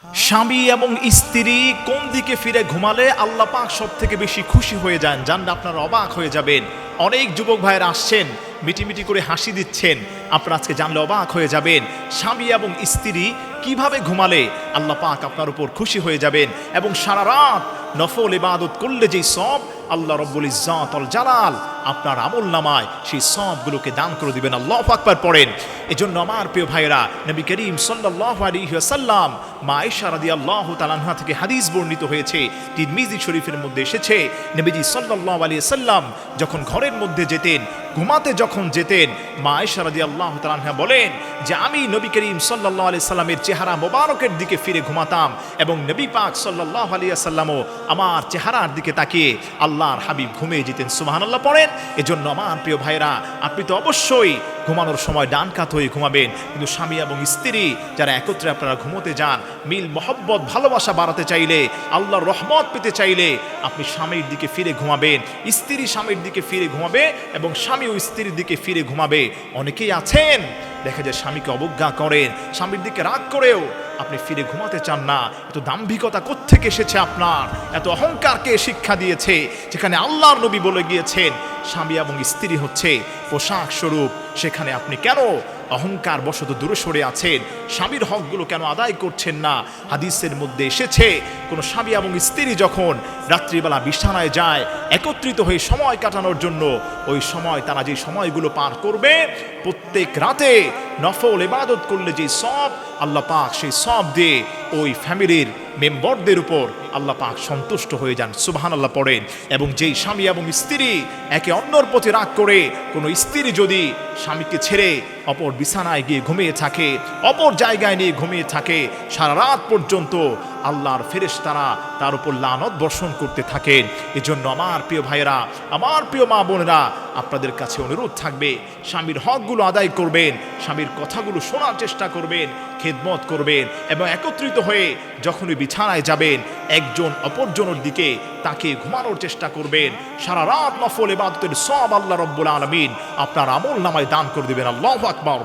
স্বামী এবং স্ত্রী কোন দিকে ফিরে ঘুমালে আল্লাহ পাক সব থেকে বেশি খুশি হয়ে যান, জানলে আপনারা অবাক হয়ে যাবেন। অনেক যুবক ভাইয়েরা আসছেন, মিটিমিটি করে হাসি দিচ্ছেন, আপনারা আজকে জানলে অবাক হয়ে যাবেন স্বামী এবং স্ত্রী কিভাবে ঘুমালে আল্লাহ পাক আপনার উপর খুশি হয়ে যাবেন। এবং সারা রাত নফল ইবাদত করলে যেই সব আল্লাহ রব্বুল ইজ্জত ওয়াল জালাল আপনার আমল নামায় সেই সবগুলোকে দান করে দিবেন। আল্লাহু আকবার পড়েন। এজন্য আমার প্রিয় ভাইরা, নবী করিম সাল্লাল্লাহু আলাইহি ওয়াসাল্লাম মা আয়েশা রাদিয়াল্লাহু তাআলা আনহা থেকে হাদিস বর্ণিত হয়েছে, তিরমিজি শরীফের মধ্যে এসেছে, নবীজি সাল্লাল্লাহু আলাইহি ওয়াসাল্লাম যখন ঘরের মধ্যে যেতেন, ঘুমাতে যখন যেতেন, মা আয়েশা রাদিয়াল্লাহু তাআলা আনহা বলেন যে আমি নবী করিম সাল্লাল্লাহু আলাইহি সাল্লামের চেহারা মোবারকের দিকে ফিরে ঘুমাতাম এবং নবী পাক সাল্লাল্লাহু আলাইহি ওয়াসাল্লামও আমার চেহারার দিকে তাকিয়ে আল্লাহর হাবিব ঘুমিয়ে যেতেন। সুবহানাল্লাহ পড়েন। এজন্য আমার প্রিয় ভাইরা, আপনি তো অবশ্যই ঘুমানোর সময় ডান কাত হয়ে ঘুমাবেন, কিন্তু স্বামী এবং স্ত্রী যারা একত্রে আপনারা ঘুমোতে যান, মিল মহব্বত ভালোবাসা বাড়াতে চাইলে, আল্লাহর রহমত পেতে চাইলে আপনি স্বামীর দিকে ফিরে ঘুমাবেন, স্ত্রী স্বামীর দিকে ফিরে ঘুমাবে এবং স্বামী ও স্ত্রীর দিকে ফিরে ঘুমাবে। অনেকেই আছেন দেখা যায় স্বামীকে অবজ্ঞা করেন, স্বামীর দিকে রাগ করেও আপনি ফিরে ঘুমাতে চান না। এত দাম্ভিকতা কোত্থেকে এসেছে আপনার? এত অহংকারকে শিক্ষা দিয়েছে, যেখানে আল্লাহর নবী বলে গিয়েছেন স্বামী এবং স্ত্রী হচ্ছে পোশাক স্বরূপ, সেখানে আপনি কেন অহংকার বশত দূরে সরে আছেন? স্বামীর হকগুলো কেন আদায় করছেন না? হাদিসের মধ্যে এসেছে কোনো স্বামী এবং স্ত্রী যখন রাত্রিবেলা বিছানায় যায় একত্রিত হয়ে সময় কাটানোর জন্য, ওই সময় তারা যে সময়গুলো পার করবে, প্রত্যেক রাতে নফল ইবাদত করলে যে সব আল্লাহ পাক সেই সব দিয়ে ওই ফ্যামিলির মেম্বারদের উপর আল্লাহ পাক সন্তুষ্ট হয়ে যান। সুবহানাল্লাহ পড়েন। এবং যেই স্বামী এবং স্ত্রী একে অন্যর প্রতি রাগ করে, কোনো স্ত্রী যদি স্বামীকে ছেড়ে অপর বিছানায় গিয়ে ঘুমিয়ে থাকে, অপর জায়গায় নিয়ে ঘুমিয়ে থাকে, সারা রাত পর্যন্ত আল্লাহর ফেরেশতারা তার উপর লানত বর্ষণ করতে থাকেন। এজন্য আমার প্রিয় ভাইয়েরা, আমার প্রিয় মা বোনেরা, আপনাদের কাছে অনুরোধ থাকবে স্বামীর হকগুলো আদায় করবেন, স্বামীর কথাগুলো শোনার চেষ্টা করবেন, খেদমত করবেন এবং একত্রিত হয়ে যখনই বিছানায় যাবেন একজন অপরজনের দিকে তাকে ঘুমানোর চেষ্টা করবেন। সারা রাত নফল ইবাদতের সব আল্লাহ রব্বুল আলামিন আপনার আমল নামায় দান করে দিবেন। আল্লাহু আকবার।